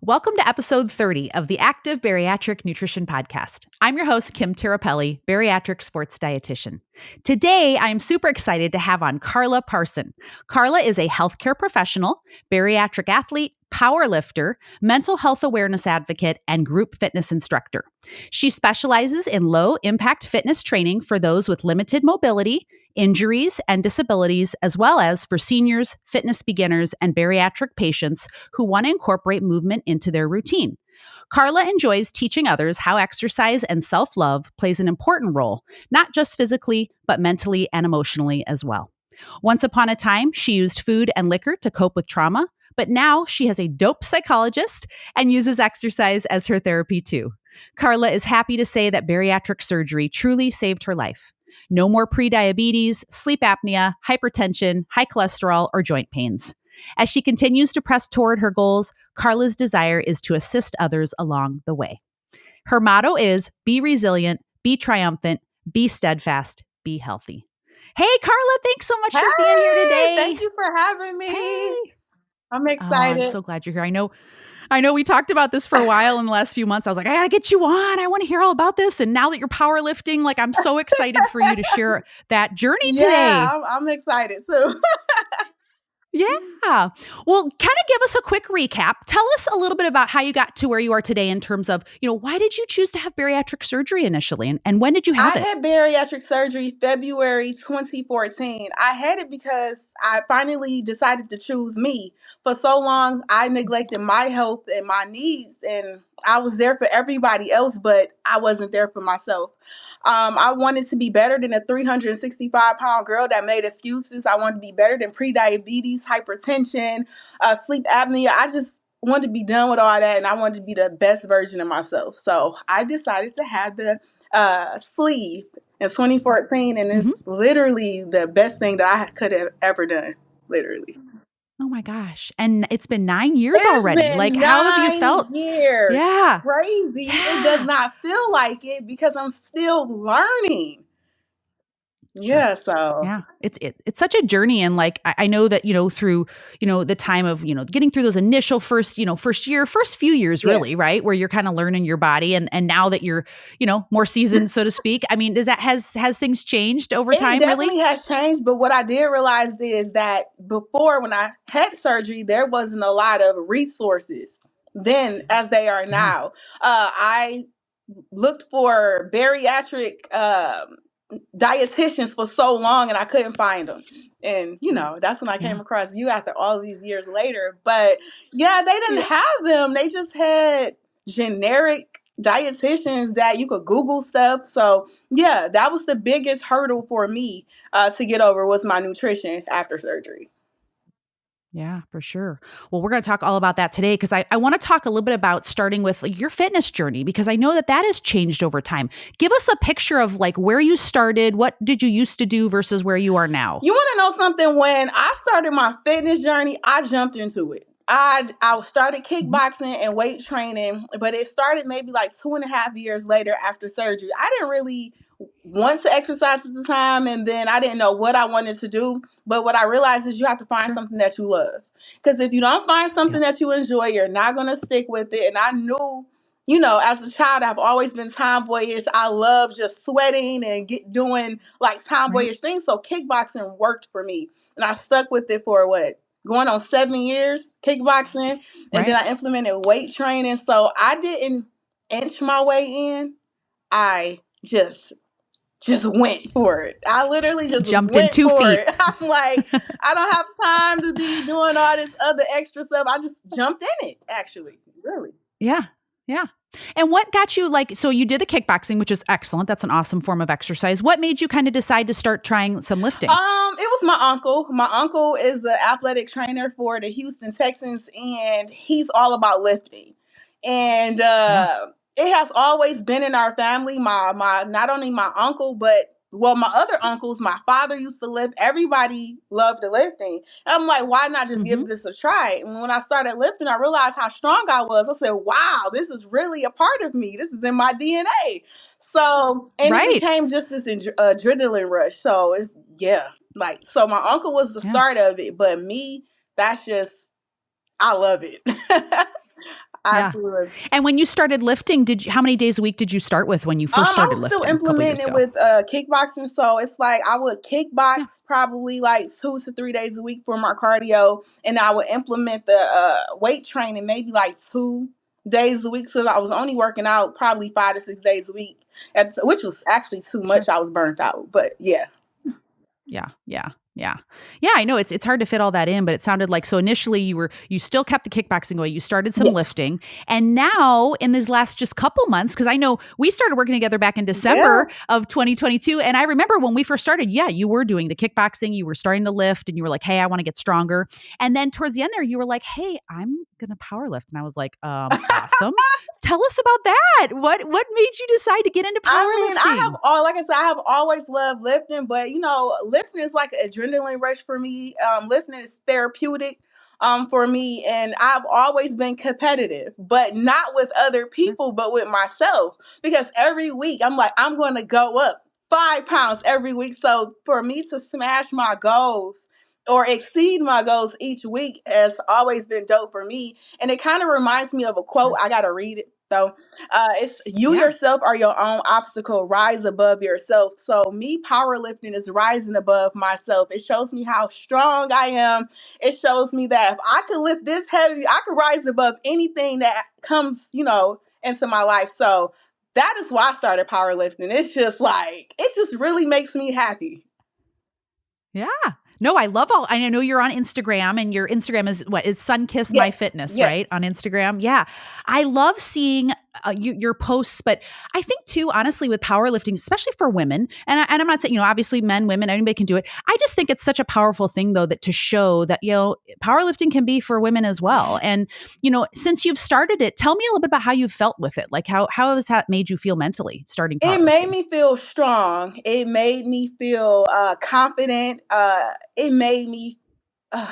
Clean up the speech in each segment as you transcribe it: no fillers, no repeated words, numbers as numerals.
Welcome to episode 30 of the Active Bariatric Nutrition Podcast. I'm your host, Kim Tirapelli, bariatric sports dietitian. Today, I am super excited to have on Carla Parson. Carla is a healthcare professional, bariatric athlete, powerlifter, mental health awareness advocate, and group fitness instructor. She specializes in low-impact fitness training for those with limited mobility, injuries, and disabilities, as well as for seniors, fitness beginners, and bariatric patients who want to incorporate movement into their routine. Carla enjoys teaching others how exercise and self-love plays an important role, not just physically, but mentally and emotionally as well. Once upon a time, she used food and liquor to cope with trauma, but now she has a dope psychologist and uses exercise as her therapy too. Carla is happy to say that bariatric surgery truly saved her life. No more prediabetes, sleep apnea, hypertension, high cholesterol, or joint pains. As she continues to press toward her goals, Carla's desire is to assist others along the way. Her motto is be resilient, be triumphant, be steadfast, be healthy. Hey, Carla, thanks so much for being here today. Thank you for having me. Hey. I'm excited. I'm so glad you're here. I know we talked about this for a while in the last few months. I was like, I gotta get you on. I want to hear all about this. And now that you're powerlifting, like I'm so excited for you to share that journey today. Yeah, I'm excited too. Yeah. Well, kind of give us a quick recap. Tell us a little bit about how you got to where you are today in terms of, why did you choose to have bariatric surgery initially? And when did you have it? I had bariatric surgery February 2014. I had it because I finally decided to choose me. For so long, I neglected my health and my needs, and I was there for everybody else, but I wasn't there for myself. I wanted to be better than a 365-pound girl that made excuses. I wanted to be better than prediabetes, hypertension, sleep apnea. I just wanted to be done with all that, and I wanted to be the best version of myself. So I decided to have the sleeve in 2014, and it's literally the best thing that I could have ever done. Literally. Oh my gosh. And it's been 9 years already. Like, how have you felt? Years. Yeah. Crazy. Yeah. It does not feel like it because I'm still learning. Sure. Yeah. So yeah, it's such a journey. And like, I know that, through, the time of, getting through those initial first few years, really, right. Where you're kind of learning your body. And now that you're, more seasoned, so to speak. I mean, has things changed over time? It definitely has changed. But what I did realize is that before, when I had surgery, there wasn't a lot of resources then as they are now. I looked for bariatric dietitians for so long and I couldn't find them. And, that's when I came across you after all of these years later. But yeah, they didn't have them. They just had generic dietitians that you could Google stuff. So yeah, that was the biggest hurdle for me to get over was my nutrition after surgery. Yeah, for sure. Well, we're going to talk all about that today because I want to talk a little bit about starting with your fitness journey because I know that has changed over time. Give us a picture of like where you started, what did you used to do versus where you are now? You want to know something? When I started my fitness journey, I jumped into it. I started kickboxing and weight training, but it started maybe like 2.5 years later after surgery. I didn't really want to exercise at the time, and then I didn't know what I wanted to do. But what I realized is you have to find something that you love. Because if you don't find something that you enjoy, you're not going to stick with it. And I knew, as a child, I've always been tomboyish. I love just sweating and doing like tomboyish things. So kickboxing worked for me. And I stuck with it for going on 7 years kickboxing. And then I implemented weight training. So I didn't inch my way in. I just went for it. I literally just jumped went in 2 for feet. it. I'm like, I don't have time to be doing all this other extra stuff. I just jumped in it, actually. Really. Yeah. Yeah. And what got you so you did the kickboxing, which is excellent. That's an awesome form of exercise. What made you kind of decide to start trying some lifting? It was my uncle. My uncle is the athletic trainer for the Houston Texans, and he's all about lifting. And it has always been in our family. My not only my uncle, but my other uncles, my father used to lift. Everybody loved the lifting. And I'm like, why not just give this a try? And when I started lifting, I realized how strong I was. I said, wow, this is really a part of me. This is in my DNA. So, and it became just this adrenaline rush. So it's, so my uncle was the start of it, but me, that's just, I love it. Yeah. Absolutely. And when you started lifting, how many days a week did you start with when you first I started was still lifting a couple years implementing it ago? with kickboxing, so it's like I would kickbox Yeah. probably like 2 to 3 days a week for my cardio, and I would implement the weight training maybe like 2 days a week, because I was only working out probably 5 to 6 days a week, which was actually too Sure. much. I was burnt out, but yeah. Yeah, yeah, yeah. Yeah, I know it's hard to fit all that in, but it sounded like so initially you still kept the kickboxing going, you started some Yes. lifting, and now in these last just couple months, because I know we started working together back in Yeah. December of 2022, and I remember when we first started, yeah, you were doing the kickboxing, you were starting to lift, and you were like, hey, I want to get stronger. And then towards the end there, you were like, hey, I'm gonna power lift. And I was like, awesome. Tell us about that. What made you decide to get into I mean, powerlifting? like I said, I have always loved lifting, but lifting is like an adrenaline rush for me. Lifting is therapeutic for me, and I've always been competitive, but not with other Sure. people, but with myself. Because every week I'm like, I'm going to go up 5 pounds every week. So for me to smash my goals or exceed my goals each week has always been dope for me. And it kind of reminds me of a quote. Sure. I got to read it though. It's you Yeah. yourself are your own obstacle. Rise above yourself. So me powerlifting is rising above myself. It shows me how strong I am. It shows me that if I could lift this heavy, I could rise above anything that comes, into my life. So that is why I started powerlifting. It's just like it just really makes me happy. Yeah. No, I know you're on Instagram, and your Instagram is what? It's Sunkissed My Yes, Fitness, yes. right? On Instagram. Yeah. I love seeing your posts, but I think too, honestly, with powerlifting, especially for women, and I'm not saying, obviously men, women, anybody can do it. I just think it's such a powerful thing though, that to show that, powerlifting can be for women as well. And, since you've started it, tell me a little bit about how you felt with it. Like how has that made you feel mentally starting It made powerlifting? me feel strong. It made me feel confident. It made me uh,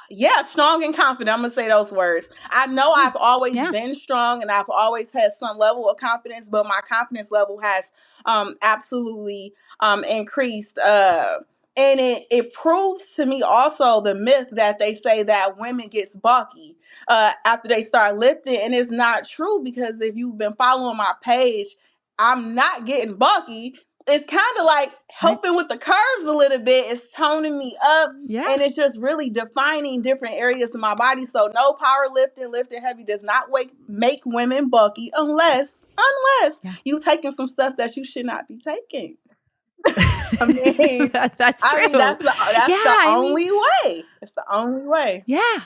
yeah, strong and confident. I'm gonna say those words. I know Yeah. I've always Yeah. been strong and I've always had some level of confidence, but my confidence level has absolutely increased. And it proves to me also the myth that they say that women gets bulky after they start lifting, and it's not true, because if you've been following my page, I'm not getting bulky. It's kind of like Right. helping with the curves a little bit. It's toning me up, Yeah. and it's just really defining different areas of my body. So no powerlifting, lifting heavy does not make women bulky unless Yeah. you taking some stuff that you should not be taking. I mean, That's true. that's Yeah. the I mean, only way. It's the only way. yeah.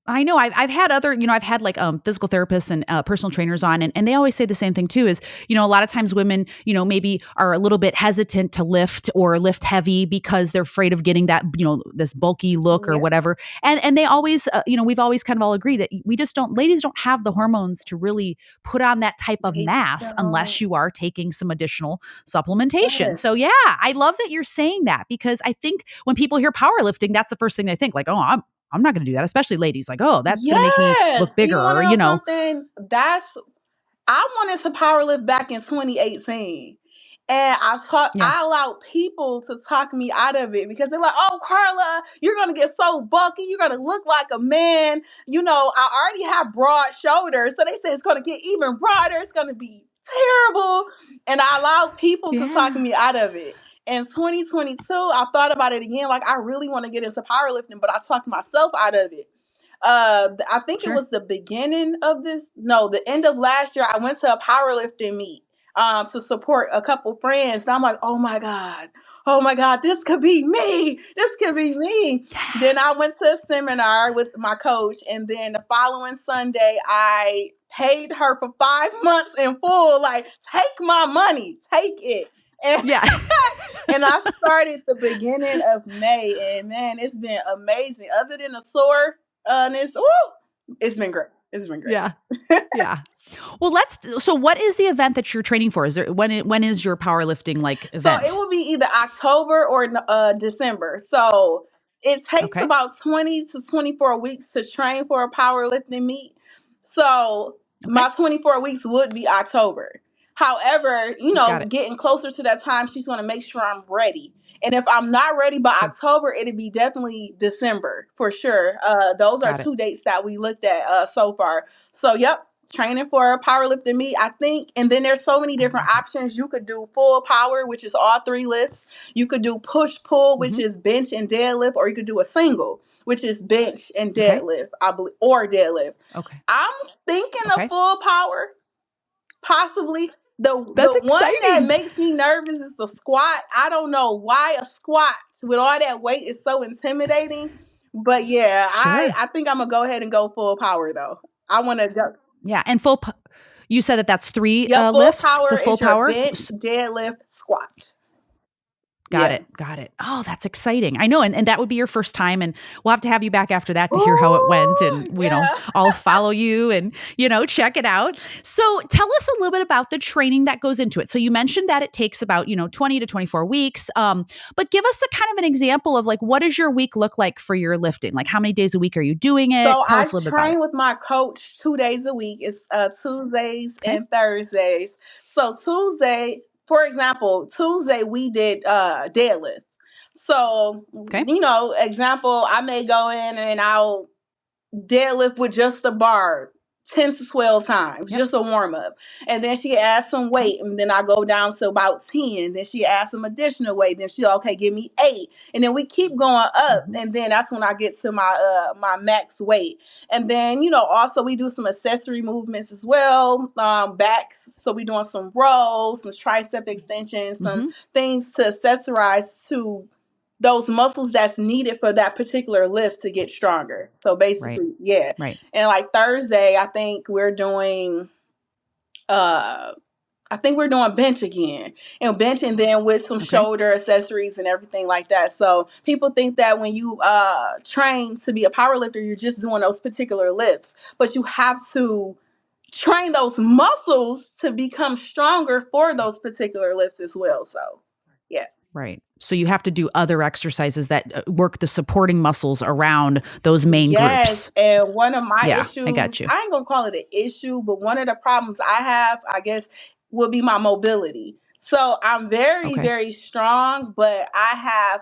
I know I've had other, I've had like physical therapists and personal trainers on, and they always say the same thing too, is, a lot of times women, maybe are a little bit hesitant to lift or lift heavy because they're afraid of getting that, this bulky look or Yeah, whatever. And they always, we've always kind of all agreed that ladies don't have the hormones to really put on that type of they mass unless don't. you are taking some additional supplementation. Yes. So yeah, I love that you're saying that, because I think when people hear powerlifting, that's the first thing they think, like, oh, I'm not going to do that, especially ladies. Like, oh, that's going to make me Yes. look And bigger, you want or, to know something? I wanted to power lift back in 2018. And yeah, I allowed people to talk me out of it, because they're like, oh, Carla, you're going to get so bulky. You're going to look like a man. I already have broad shoulders. So they say it's going to get even broader. It's going to be terrible. And I allowed people to talk yeah, me out of it. In 2022, I thought about it again. Like, I really want to get into powerlifting, but I talked myself out of it. I think it sure, was the beginning of the end of last year. I went to a powerlifting meet to support a couple friends, and I'm like, oh my god, this could be me. This could be me. yeah, Then I went to a seminar with my coach, and then the following Sunday, I paid her for 5 months in full. Like, take my money, take it. And yeah, and I started the beginning of May, and man, it's been amazing. Other than a soreness, it's been great. It's been great. yeah, yeah. Well, so what is the event that you're training for? Is there, when is your powerlifting like So it event? will be either October or December. So it takes Okay. about 20 to 24 weeks to train for a powerlifting meet. So Okay. my 24 weeks would be October. However, Got it. getting closer to that time, she's going to make sure I'm ready. And if I'm not ready by Sure. October, it'll be definitely December for sure. Those are Got it. 2 dates that we looked at so far. So, yep, training for a powerlifting meet, I think. And then there's so many I different love it. options. You could do full power, which is all 3 lifts. You could do push pull, which Mm-hmm. is bench and deadlift, or you could do a single, which is bench and Okay. deadlift, I believe, or deadlift. Okay. I'm thinking of Okay. full power, possibly. That's The one that exciting. makes me nervous is the squat. I don't know why a squat with all that weight is so intimidating. But yeah, Sure. I think I'm gonna go ahead and go full power though. I want to go. Yeah. And you said that that's 3 Yep, full lifts, power the full is your power. bench, deadlift, squat. Got Yeah. it. Got it. Oh, that's exciting. I know. And that would be your first time. And we'll have to have you back after that to hear how it went. And, Ooh, yeah. I'll follow you and, check it out. So tell us a little bit about the training that goes into it. So you mentioned that it takes about, 20 to 24 weeks. But give us a kind of an example of like, what does your week look like for your lifting? Like how many days a week are you doing it? So Tell I us a little bit about it. train with my coach 2 days a week. It's Tuesdays Okay. and Thursdays. So Tuesday, for example, Tuesday we did deadlifts. So, Okay. example, I may go in and I'll deadlift with just a bar 10 to 12 times, Yep. just a warm up. And then she adds some Okay. weight, and then I go down to about 10. Then she adds some additional weight. Then she, okay, give me 8. And then we keep going up. Mm-hmm. And then that's when I get to my max weight. And then, also we do some accessory movements as well, backs. So we doing some rows, some tricep extensions, some Mm-hmm. things to accessorize to those muscles that's needed for that particular lift to get stronger. So Right. basically, yeah. Right. And like Thursday, uh I think we're doing bench again. And bench and then with some Okay. shoulder accessories and everything like that. So people think that when you train to be a power lifter, you're just doing those particular lifts. But you have to train those muscles to become stronger for those particular lifts as well. So yeah. Right. So you have to do other exercises that work the supporting muscles around those main Yes, groups. and one of my Yeah, I got issues, you. I ain't gonna call it an issue, but one of the problems I have, I guess, would be my mobility. So I'm very, Okay. very strong, but I have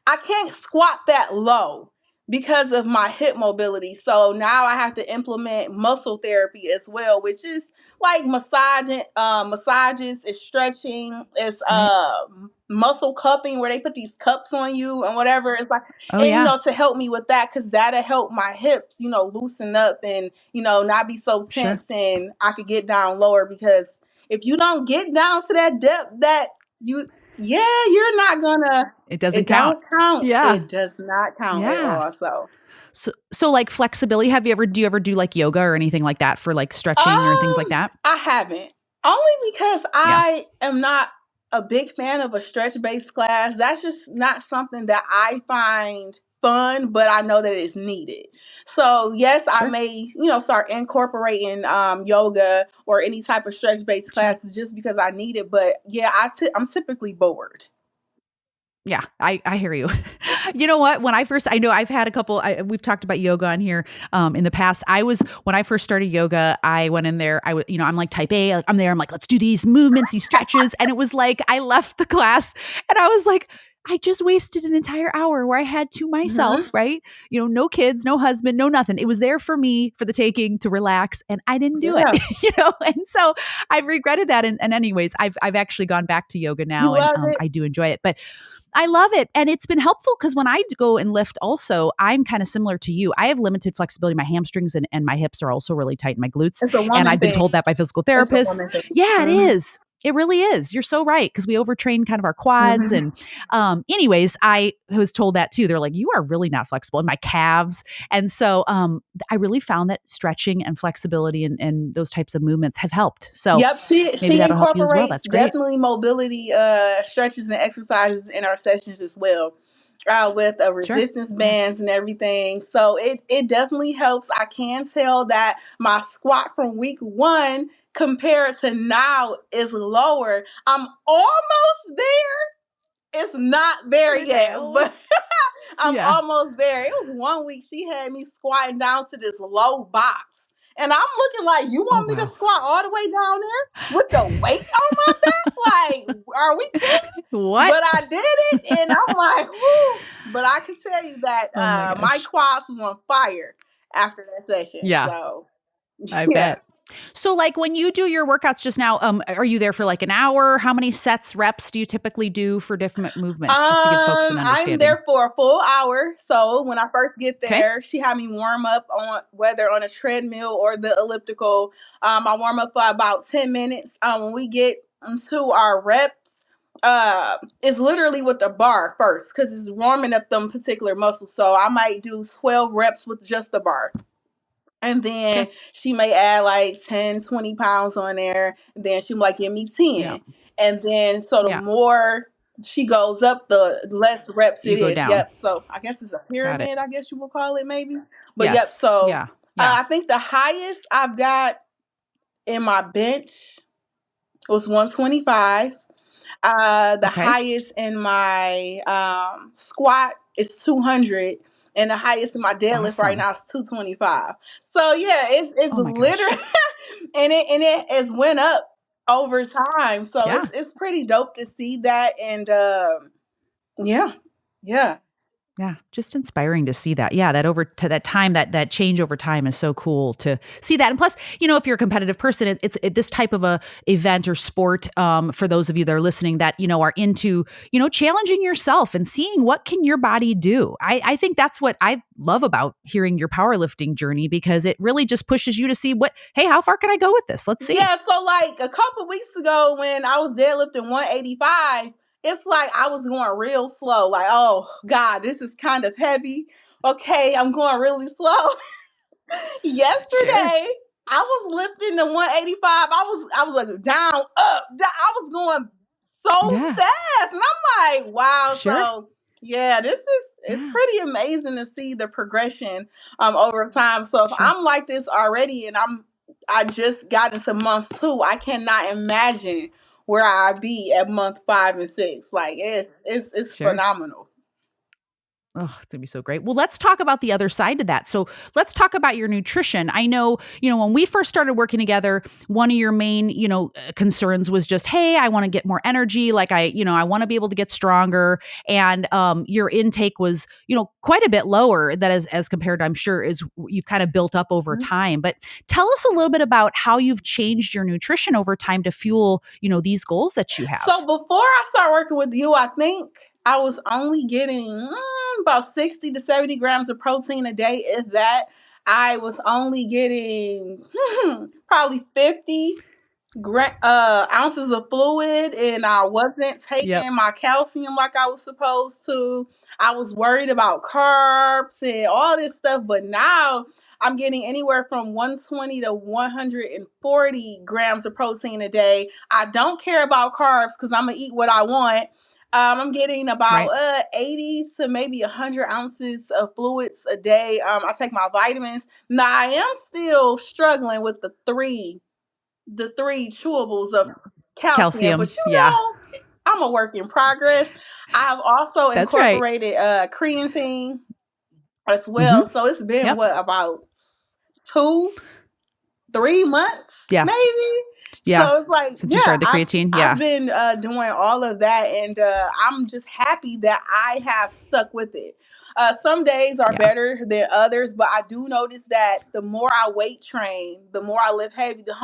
I can't squat that low because of my hip mobility. So now I have to implement muscle therapy as well, which is like massages, is stretching, it's Right. muscle cupping where they put these cups on you and whatever. It's like, Oh, and yeah. to help me with that, because that'll help my hips, loosen up and not be so Sure. tense, and I could get down lower, because if you don't get down to that depth that you yeah, you're not gonna. It doesn't It count. don't count. Yeah. It does not count at Yeah. all. So, So like flexibility, do you ever do like yoga or anything like that for like stretching or things like um, that? I haven't, only because Yeah. I am not a big fan of a stretch based class. That's just not something that I find fun, but I know that it's needed. So yes, I Sure. may start incorporating yoga or any type of stretch based Sure. classes just because I need it. But yeah, I'm typically bored. Yeah, I hear you. You know what? I know I've had a couple, we've talked about yoga on here in the past. When I first started yoga, I went in there, I'm like type A, like, I'm there, I'm like, let's do these movements, these stretches. And it was like, I left the class and I was like, I just wasted an entire hour where I had to Hmm. myself, right? No kids, no husband, no nothing. It was there for me for the taking to relax and I didn't do it, Yeah, And so I've regretted that. And anyways, I've actually gone back to yoga you now and love it. I do enjoy it. But I love it. And it's been helpful because when I go and lift also, I'm kind of similar to you. I have limited flexibility. My hamstrings and my hips are also really tight in my glutes. It's a And woman I've been thing. told that by physical It's a therapists. woman thing. Yeah, it Hmm. is. It really is. You're so right. Because we overtrain kind of our quads. Hmm. And anyways, I was told that too. They're like, you are really not flexible in my calves. And so I really found that stretching and flexibility and those types of movements have helped. So Yep, maybe she that'll help you as well. incorporates That's great. definitely mobility stretches and exercises in our sessions as well. With Sure. resistance Yeah. bands and everything. So it definitely helps. I can tell that my squat from week 1 compared to now is lower. I'm almost there. It's not there You're yet, but almost. I'm Yeah. almost there. It was one week she had me squatting down to this low box. And I'm looking like, you Oh, want me to wow. squat all the way down there with the weight on my back? Like, are we kidding? What? But I did it, and I'm like, whoo. But I can tell you that Oh my my gosh. quads was on fire after that session. Yeah, So, I yeah. bet. So like when you do your workouts just now, are you there for like an hour? How many sets, reps do you typically do for different movements, just to give folks an I'm understanding? there for a full hour. So when I first get Okay. there, she had me warm up on whether on a treadmill or the elliptical. I warm up for about 10 minutes. When we get into our reps, it's literally with the bar first because it's warming up them particular muscles. So I might do 12 reps with just the bar. And then Okay. she may add like 10, 20 pounds on there. And then she might give me Yeah. 10. And then so the Yeah. more she goes up, the less reps You it go is. down. Yep. So I guess it's a Got it. pyramid, I guess you will call it maybe. But yep. Yes. So Yeah. Yeah. I think the highest I've got in my bench was 125. The Okay. highest in my squat is 200, and the highest in my deadlift right Awesome. now is 225. So yeah, it's Oh my gosh. literally and it has went up over time. So Yeah. it's pretty dope to see that, and yeah, yeah. Yeah, just inspiring to see that. Yeah, that over to that time, that change over time is so cool to see that. And plus, if you're a competitive person, this type of a event or sport. For those of you that are listening, that are into challenging yourself and seeing what can your body do. I think that's what I love about hearing your powerlifting journey, because it really just pushes you to see hey, how far can I go with this? Let's see. Yeah, so like a couple weeks ago when I was deadlifting 185, it's like I was going real slow. Like, oh God, this is kind of heavy. Okay, I'm going really slow. Sure. Yesterday, I was lifting the 185. I was like down, up, down. I was going so Yeah. fast. And I'm like, wow. Sure. So yeah, it's Yeah. pretty amazing to see the progression over time. So if Sure. I'm like this already and I just got into month 2, I cannot imagine where I'd be at month 5 and 6. Like it's Sure. phenomenal. Oh, it's gonna be so great. Well, let's talk about the other side of that. So let's talk about your nutrition. I know, when we first started working together, one of your main, concerns was just, hey, I want to get more energy. Like I want to be able to get stronger. And your intake was, quite a bit lower that as compared to, I'm sure, is you've kind of built up over time. But tell us a little bit about how you've changed your nutrition over time to fuel, these goals that you have. So before I start working with you, I think I was only getting about 60 to 70 grams of protein a day. If that, I was only getting probably 50 ounces of fluid, and I wasn't Yep. taking my calcium like I was supposed to. I was worried about carbs and all this stuff, but now I'm getting anywhere from 120 to 140 grams of protein a day. I don't care about carbs because I'm gonna eat what I want. I'm getting about Right. 80 to maybe 100 ounces of fluids a day. I take my vitamins. Now I am still struggling with the three chewables of calcium, but Calcium. Yeah. I'm a work in progress. I've also That's right. incorporated creatine as Hmm. well. So it's been Yep. what, about 2-3 months Yeah. maybe. Yeah. So it's like, Since you yeah, started the creatine. I've Yeah. been doing all of that, and I'm just happy that I have stuck with it. Some days are Yeah. better than others, but I do notice that the more I weight train, the more I lift heavy, the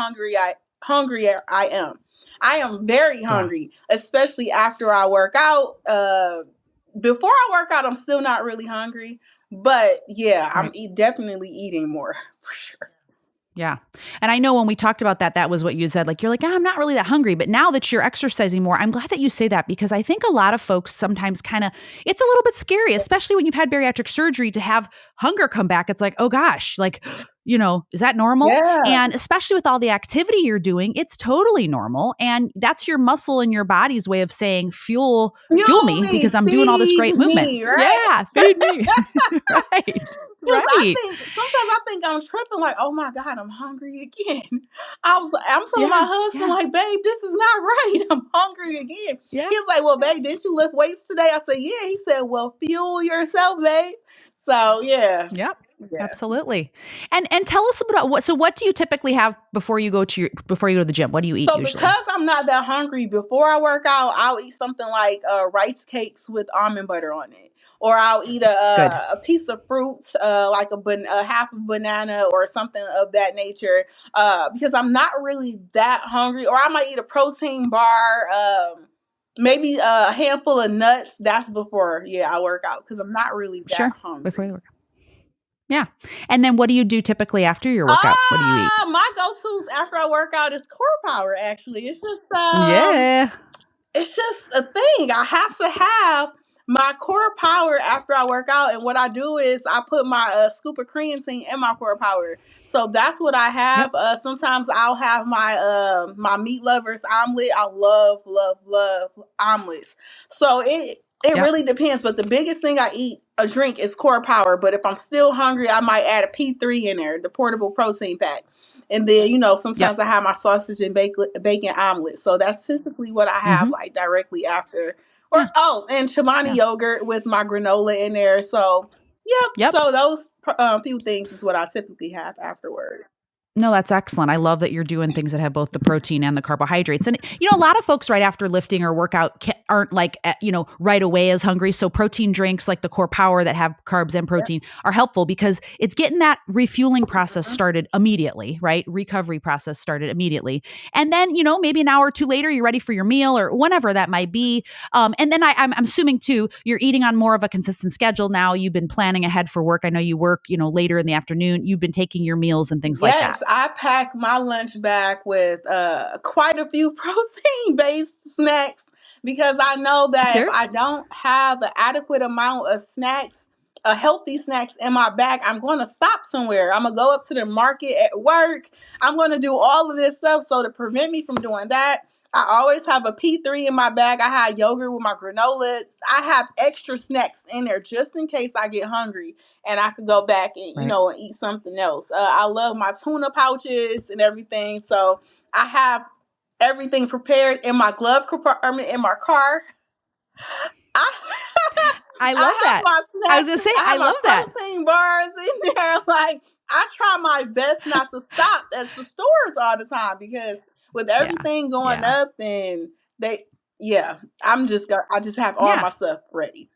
hungrier I am. I am very Yeah. hungry, especially after I work out. Before I work out, I'm still not really hungry, but yeah, I'm Right. definitely eating more for sure. Yeah. And I know when we talked about that, that was what you said. Like, you're like, I'm not really that hungry. But now that you're exercising more, I'm glad that you say that, because I think a lot of folks sometimes it's a little bit scary, especially when you've had bariatric surgery, to have hunger come back. It's like, oh gosh, like, is that normal? Yeah. And especially with all the activity you're doing, it's totally normal. And that's your muscle and your body's way of saying, fuel Fuel me, me, because I'm doing all this great feed movement. me, right? Yeah. Feed me. Right. Because I Right. think sometimes I think I'm tripping, like, oh my God, I'm hungry again. I'm telling my Yeah. husband, Yeah. like, babe, this is not right. I'm hungry again. Yeah. He was like, well, babe, didn't you lift weights today? I said, yeah. He said, well, fuel yourself, babe. So yeah. Yep. Yeah. Absolutely. And tell us about what do you typically have before you go to the gym? What do you eat So usually? because I'm not that hungry before I work out, I'll eat something like rice cakes with almond butter on it, or I'll eat Good. a piece of fruit, like a half a banana or something of that nature, because I'm not really that hungry. Or I might eat a protein bar, maybe a handful of nuts. That's before, I work out because I'm not really that Sure. Before hungry. you work. Yeah. And then what do you do typically after your workout? What do you eat? My go-tos after I work out is core power. Actually, Yeah. it's just a thing. I have to have my core power after I work out, and what I do is I put my scoop of creatine in my core power. So that's what I have. Yep. Sometimes I'll have my meat lovers omelet. I love omelets. So it Yep. really depends. But the biggest thing I eat a drink is core power. But if I'm still hungry, I might add a P3 in there, the portable protein pack. And then, Yep. sometimes I have my sausage and bacon omelet. So that's typically what I have Mm-hmm. like directly after. Yeah. And Chimani Yeah. yogurt with my granola in there. So, yep. Yep. So those few things is what I typically have afterward. No, that's excellent. I love that you're doing things that have both the protein and the carbohydrates. And a lot of folks right after lifting or workout aren't like right away as hungry. So protein drinks like the Core Power that have carbs and Yep. protein are helpful because it's getting that refueling process Mhm. started immediately, right? Recovery process started immediately. And then, maybe an hour or two later, you're ready for your meal or whenever that might be. And then I'm assuming too, you're eating on more of a consistent schedule now. You've been planning ahead for work. I know you work, later in the afternoon. You've been taking your meals and things like that. Yes, I pack my lunch bag with quite a few protein based snacks because I know that if Sure. I don't have an adequate amount of snacks, healthy snacks in my bag, I'm going to stop somewhere. I'm going to go up to the market at work. I'm going to do all of this stuff. So to prevent me from doing that, I always have a P3 in my bag. I have yogurt with my granola. I have extra snacks in there just in case I get hungry and I could go back and Right. and eat something else. I love my tuna pouches and everything, so I have everything prepared in my glove compartment in my car. I I love I have that. my I was snacks. gonna say, I I have my love that. protein bars in there. Like I try my best not to stop at the stores all the time because with Yeah. everything going Yeah. up, and I just have all Yeah. my stuff ready.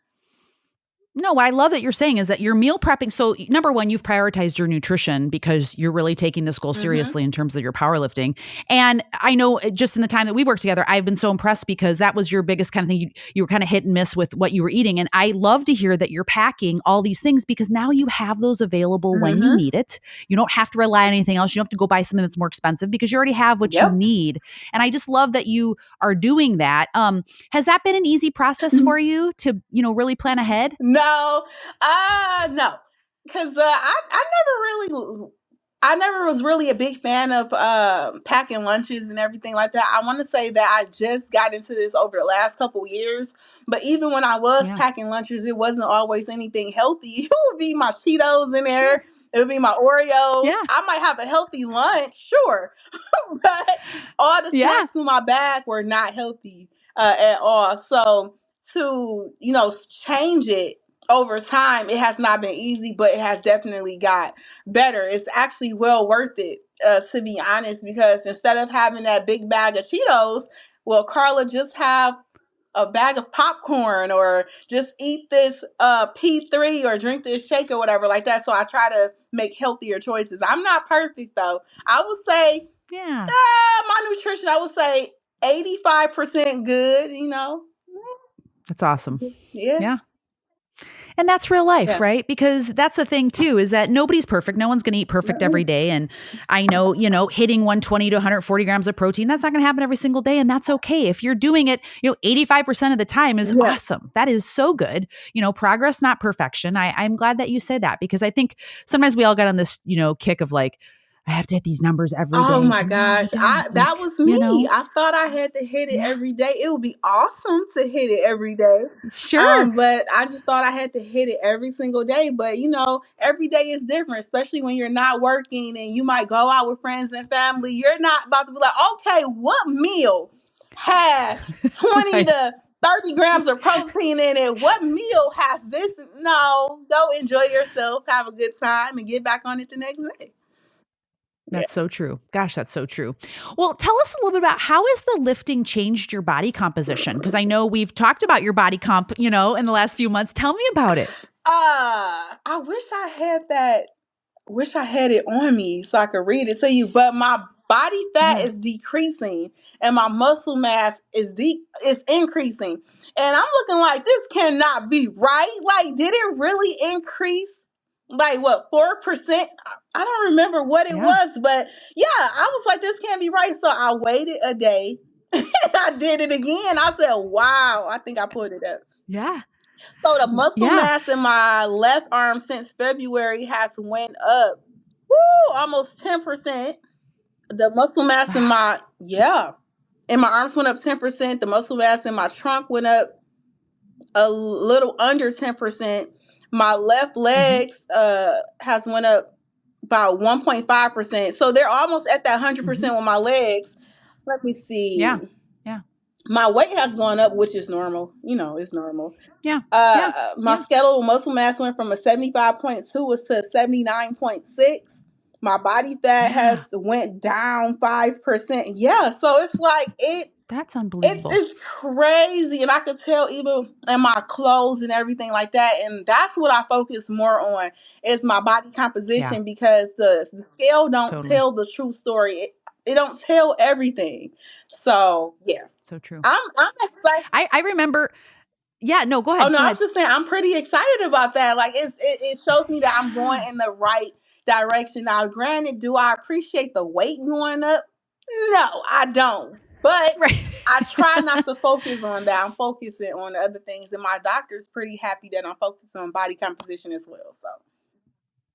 No, what I love that you're saying is that you're meal prepping. So, number one, you've prioritized your nutrition because you're really taking this goal Mm-hmm. seriously in terms of your powerlifting. And I know just in the time that we worked together, I've been so impressed because that was your biggest kind of thing. You were kind of hit and miss with what you were eating. And I love to hear that you're packing all these things because now you have those available when you Mm-hmm. need it. You don't have to rely on anything else. You don't have to go buy something that's more expensive because you already have what you Yep. need. And I just love that you are doing that. Has that been an easy process for you to, really plan ahead? No, because I never was really a big fan of packing lunches and everything like that. I want to say that I just got into this over the last couple years, but even when I was Yeah. packing lunches, it wasn't always anything healthy. It would be my Cheetos in Sure. there. It would be my Oreos. Yeah. I might have a healthy lunch, sure, but all the Yeah. snacks in my bag were not healthy at all. So to change it over time, it has not been easy, but it has definitely got better. It's actually well worth it, to be honest, because instead of having that big bag of Cheetos, well, Carla, just have a bag of popcorn or just eat this P3 or drink this shake or whatever like that. So I try to make healthier choices. I'm not perfect though. I would say Yeah. my nutrition, I would say 85% good. That's awesome. Yeah. Yeah. And that's real life, Yeah. right? Because that's the thing too, is that nobody's perfect. No one's going to eat perfect every day. And I know, hitting 120 to 140 grams of protein, that's not going to happen every single day. And that's okay. If you're doing it, 85% of the time is Yeah. awesome. That is so good. Progress, not perfection. I'm glad that you said that because I think sometimes we all got on this, kick of like, I have to hit these numbers every Oh day. my And no, you gosh. don't. That Like, was me. I thought I had to hit it yeah, every day. It would be awesome to hit it every day. sure. But I just thought I had to hit it every single day. But every day is different, especially when you're not working and you might go out with friends and family. You're not about to be like, okay, what meal has 20 Right. to 30 grams of protein in it. What meal has this? No, go enjoy yourself, have a good time, and get back on it the next day. Yeah. That's so true. Gosh, that's so true. Well, tell us a little bit about how has the lifting changed your body composition? Because I know we've talked about your body comp, in the last few months. Tell me about it. I wish I had it on me so I could read it to you, but my body fat Yeah. is decreasing and my muscle mass is increasing. And I'm looking like this cannot be right. Like, did it really increase? Like what, 4%? I don't remember what it Yeah. was, but yeah, I was like, this can't be right. So I waited a day and I did it again. I said, wow, I think I put it up. Yeah. So the muscle Yeah. mass in my left arm since February has went up, woo, almost 10%. The muscle mass in Wow. my arms went up 10%. The muscle mass in my trunk went up a little under 10%. My left Mm-hmm. legs has went up about 1.5%. So they're almost at that Mm-hmm. 100% with my legs. Let me Yeah. see. Yeah. My weight has gone up, which is normal. It's normal. Yeah. Yeah. My Yeah. skeletal muscle mass went from a 75.2 to a 79.6. My body fat has Yeah. went down 5%. Yeah, so it's like That's it's unbelievable. it's crazy, and I could tell even in my clothes and everything like that. And that's what I focus more on is my body Yeah. composition because the scale don't Totally. tell the true story. It don't tell everything. So yeah, So true. I'm excited. I remember. Yeah. No, go Oh ahead. no, Go I was ahead. just saying I'm pretty excited about that. Like it shows me that I'm going Yeah. in the right direction. Now, granted, do I appreciate the weight going up? No, I don't. But Right. I try not to focus on that. I'm focusing on the other things, and my doctor's pretty happy that I'm focusing on body composition as well. So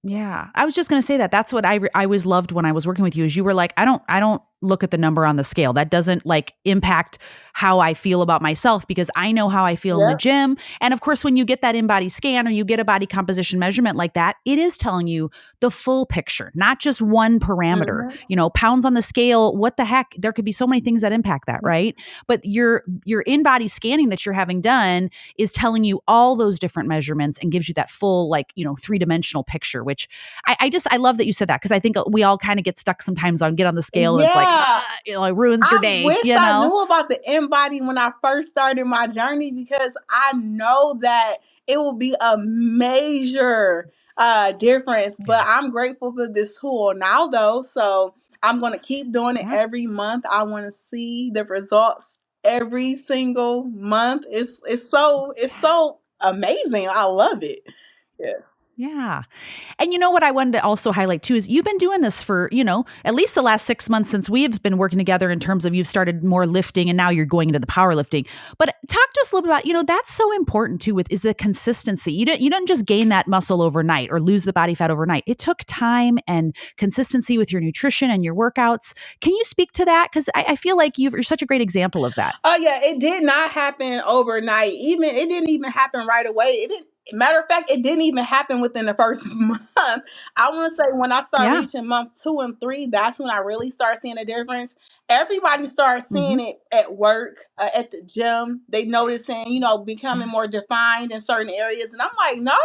Yeah, I was just going to say that. That's what I always loved when I was working with you is you were like, I don't look at the number on the scale. That doesn't like impact how I feel about myself because I know how I feel in the yep. gym. And of course, when you get that in-body scan or you get a body composition measurement like that, it is telling you the full picture, not just one parameter. Mm-hmm. Pounds on the scale, what the heck? There could be so many things that impact that, right? But your in-body scanning that you're having done is telling you all those different measurements and gives you that full like, three-dimensional picture, which I love that you said that because I think we all kind of get stuck sometimes on get on the scale and it's like, Yeah. it ruins your I day, wish I knew about the InBody when I first started my journey because I know that it will be a major difference. But Yeah. I'm grateful for this tool now, though. So I'm going to keep doing it Yeah. every month. I want to see the results every single month. It's so amazing. I love it. Yeah. Yeah. And what I wanted to also highlight too is you've been doing this for, at least the last 6 months since we've been working together in terms of you've started more lifting and now you're going into the powerlifting. But talk to us a little bit about, that's so important too is the consistency. You didn't just gain that muscle overnight or lose the body fat overnight. It took time and consistency with your nutrition and your workouts. Can you speak to that? Because I feel like you're such a great example of that. Oh yeah, it did not happen overnight. Even it didn't even happen right away. It didn't. Matter of fact, it didn't even happen within the first month. I want to say when I start Yeah. reaching month 2 and 3, that's when I really start seeing a difference. Everybody starts Mm-hmm. seeing it at work, at the gym. They noticing, becoming Yeah. more defined in certain areas, and I'm like, no,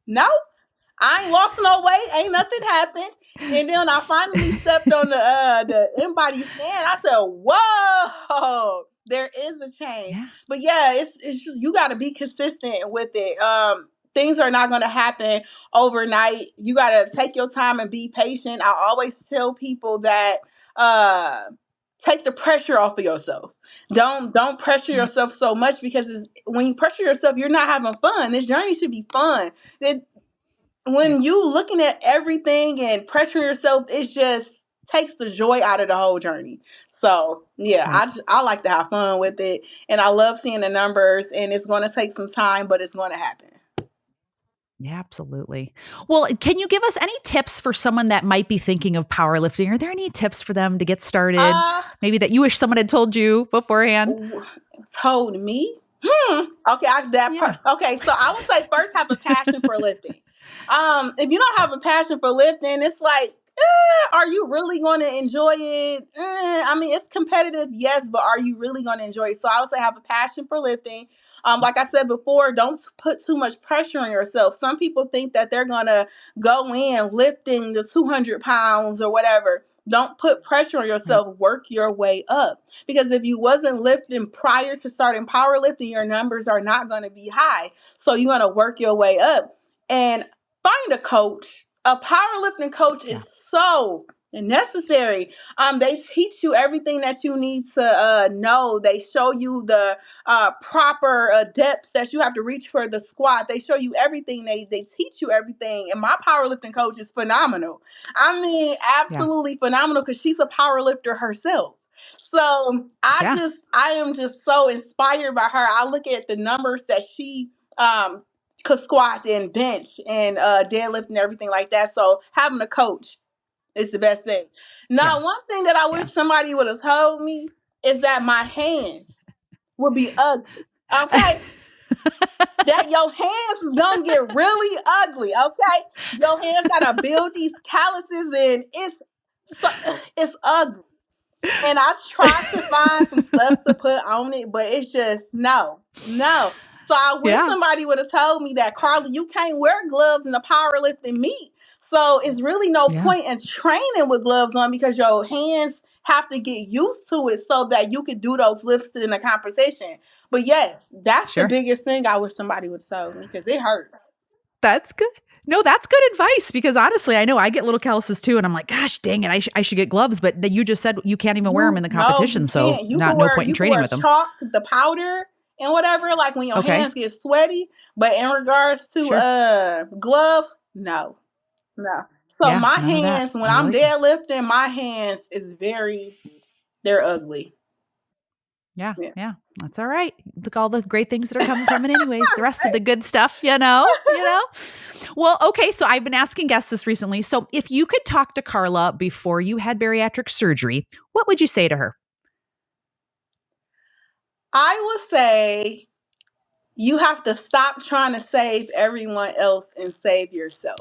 no, I ain't lost no weight. Ain't nothing happened. And then I finally stepped on the InBody scan. I said, "Whoa, there is a change." Yeah. But yeah, it's just you got to be consistent with it. Things are not going to happen overnight. You got to take your time and be patient. I always tell people that uh, take the pressure off of yourself. Don't pressure Yeah. yourself so much because when you pressure yourself, you're not having fun. This journey should be fun. Right. When you looking at everything and pressuring yourself, it just takes the joy out of the whole journey. So yeah, Right. I like to have fun with it, and I love seeing the numbers. And it's going to take some time, but it's going to happen. Yeah, absolutely. Well, can you give us any tips for someone that might be thinking of powerlifting? Are there any tips for them to get started? Uh, Maybe that you wish someone had told you beforehand? Told me. Okay, Yeah. okay. So I would say first have a passion for lifting. If you don't have a passion for lifting, it's like Are you really going to enjoy it? I mean, it's competitive, yes, but are you really going to enjoy it? So I would say have a passion for lifting. Like I said before, don't put too much pressure on yourself. Some people think that they're going to go in lifting the 200 pounds or whatever. Don't put pressure on yourself. Work your way up. Because if you wasn't lifting prior to starting powerlifting, your numbers are not going to be high. So you're going to work your way up. And find a coach. A powerlifting coach is so necessary. They teach you everything that you need to know. They show you the proper depths that you have to reach for the squat. They show you everything. They teach you everything. And my powerlifting coach is phenomenal. I mean, absolutely phenomenal, because she's a powerlifter herself. So I am just so inspired by her. I look at the numbers that she could squat and bench and deadlift and everything like that. So having a coach is the best thing. Now, one thing that I wish somebody would have told me is that my hands would be ugly. Okay? That your hands is gonna get really ugly. Okay? Your hands gotta build these calluses, and it's ugly. And I tried to find some stuff to put on it, but it's just no. So I wish somebody would have told me that, Carla, you can't wear gloves in a powerlifting meet. So it's really no point in training with gloves on, because your hands have to get used to it so that you can do those lifts in a competition. But yes, that's the biggest thing I wish somebody would have told me, because it hurt. That's good. No, that's good advice, because honestly, I know I get little calluses too, and I'm like, gosh, dang it, I should get gloves. But you just said you can't even wear them in the competition, so no point in training with them. Chalk, the powder, and whatever, like when your hands get sweaty. But in regards to gloves, no. So my hands, when I'm deadlifting, my hands is they're ugly. Yeah. That's all right. Look, all the great things that are coming from it anyways. The rest of the good stuff, you know. Well, okay, so I've been asking guests this recently. So if you could talk to Carla before you had bariatric surgery, what would you say to her? I would say you have to stop trying to save everyone else and save yourself.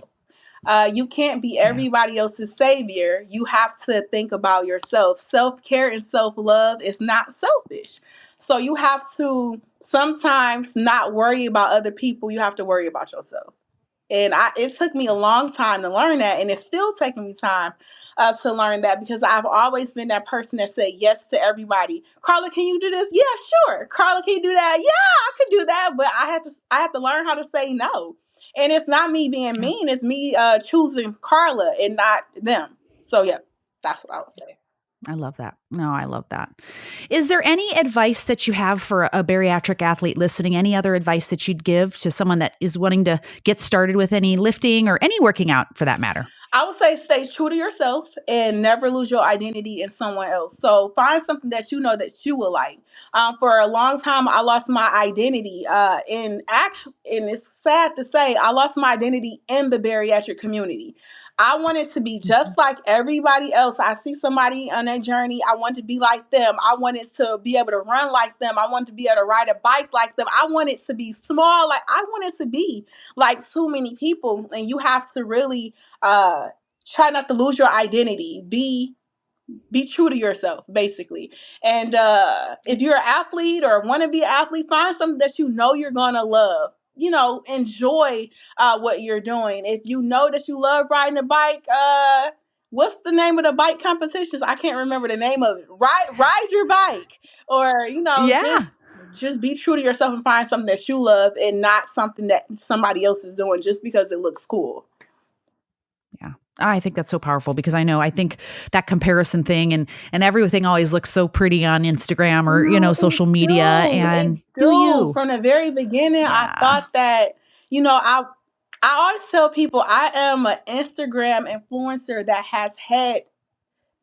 You can't be everybody else's savior. You have to think about yourself. Self-care and self-love is not selfish. So you have to sometimes not worry about other people. You have to worry about yourself. And it took me a long time to learn that, and it's still taking me time to learn that, because I've always been that person that said yes to everybody. Carla, can you do this? Yeah, sure. Carla, can you do that? Yeah, I could do that, but I have to learn how to say no. And it's not me being mean; it's me choosing Carla and not them. So yeah, that's what I would say. I love that. No, I love that. Is there any advice that you have for a bariatric athlete listening? Any other advice that you'd give to someone that is wanting to get started with any lifting or any working out for that matter? I would say stay true to yourself and never lose your identity in someone else. So find something that you know that you will like. For a long time, I lost my identity. And it's sad to say, I lost my identity in the bariatric community. I wanted to be just like everybody else. I see somebody on their journey. I want to be like them. I wanted to be able to run like them. I wanted to be able to ride a bike like them. I wanted to be small. I wanted to be like too many people. And you have to really try not to lose your identity. Be true to yourself, basically. And if you're an athlete or want to be an athlete, find something that you know you're gonna love. Enjoy what you're doing. If you know that you love riding a bike, what's the name of the bike competitions? I can't remember the name of it. Ride your bike, or just be true to yourself and find something that you love and not something that somebody else is doing just because it looks cool. Yeah. I think that's so powerful, because I think that comparison thing and everything always looks so pretty on Instagram or, social media. And do you? From the very beginning, I thought that, I always tell people I am an Instagram influencer that has had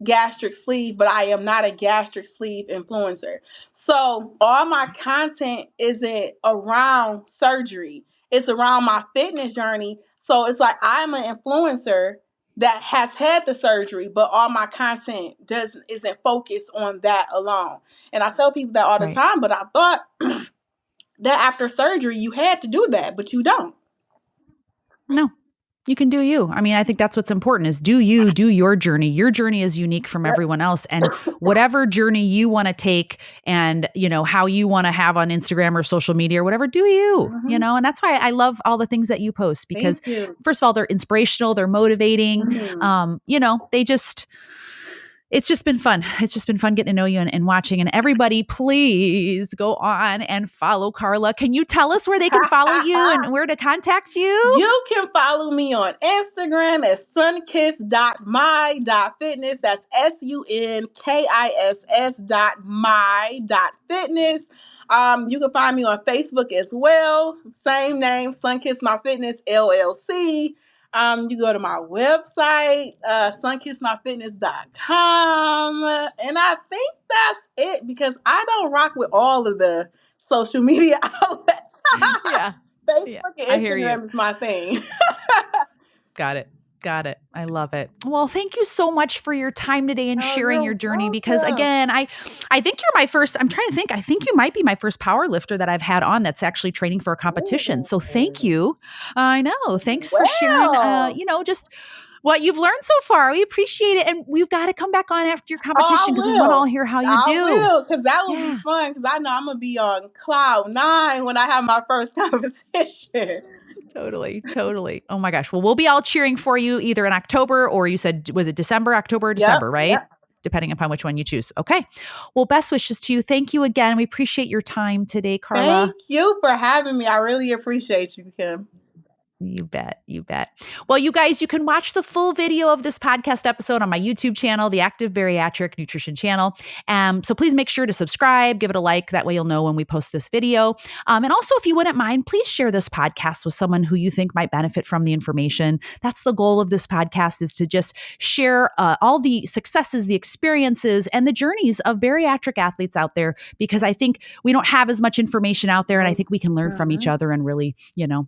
gastric sleeve, but I am not a gastric sleeve influencer. So all my content isn't around surgery. It's around my fitness journey. So it's like I'm an influencer that has had the surgery, but all my content isn't focused on that alone. And I tell people that all the time, but I thought that after surgery you had to do that, but you don't. No, You can do you. I mean, I think that's what's important is do you, do your journey. Your journey is unique from Yep. everyone else. And whatever journey you want to take and, how you want to have on Instagram or social media or whatever, do you, and that's why I love all the things that you post because Thank you. first of all, they're inspirational, they're motivating. It's just been fun. It's just been fun getting to know you and watching. And everybody, please go on and follow Carla. Can you tell us where they can follow you and where to contact you? You can follow me on Instagram at sunkiss.my.fitness. That's sunkiss.my.fitness. You can find me on Facebook as well. Same name, Sunkiss My Fitness LLC. You go to my website, sunkissmyfitness.com. And I think that's it because I don't rock with all of the social media outlets. Yeah. Facebook and Instagram is my thing. Got it. I love it. Well, thank you so much for your time today and sharing your journey because again, I think you're my first, I'm trying to think, I think you might be my first power lifter that I've had on that's actually training for a competition. So thank you. I know. Thanks for sharing, just what you've learned so far. We appreciate it. And we've got to come back on after your competition because we want to all hear how you do. I will, because that will be fun because I know I'm going to be on cloud 9 when I have my first competition. Totally. Oh my gosh. Well, we'll be all cheering for you either in October or you said, was it October or December, right? Yep. Depending upon which one you choose. Okay. Well, best wishes to you. Thank you again. We appreciate your time today, Carla. Thank you for having me. I really appreciate you, Kim. You bet. Well, you guys, you can watch the full video of this podcast episode on my YouTube channel, the Active Bariatric Nutrition channel. So please make sure to subscribe, give it a like. That way you'll know when we post this video. And also, if you wouldn't mind, please share this podcast with someone who you think might benefit from the information. That's the goal of this podcast, is to just share all the successes, the experiences, and the journeys of bariatric athletes out there, because I think we don't have as much information out there, and I think we can learn from each other and really,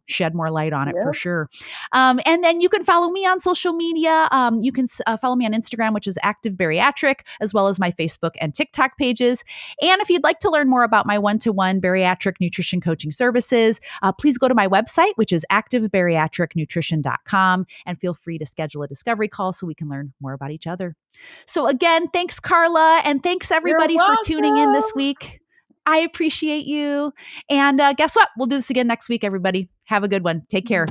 shed more light on it. For sure. And then you can follow me on social media. You can follow me on Instagram, which is Active Bariatric, as well as my Facebook and TikTok pages. And if you'd like to learn more about my one-to-one bariatric nutrition coaching services, please go to my website, which is activebariatricnutrition.com, and feel free to schedule a discovery call so we can learn more about each other. So again, thanks, Carla, and thanks everybody for tuning in this week. I appreciate you. And guess what? We'll do this again next week, everybody. Have a good one. Take care.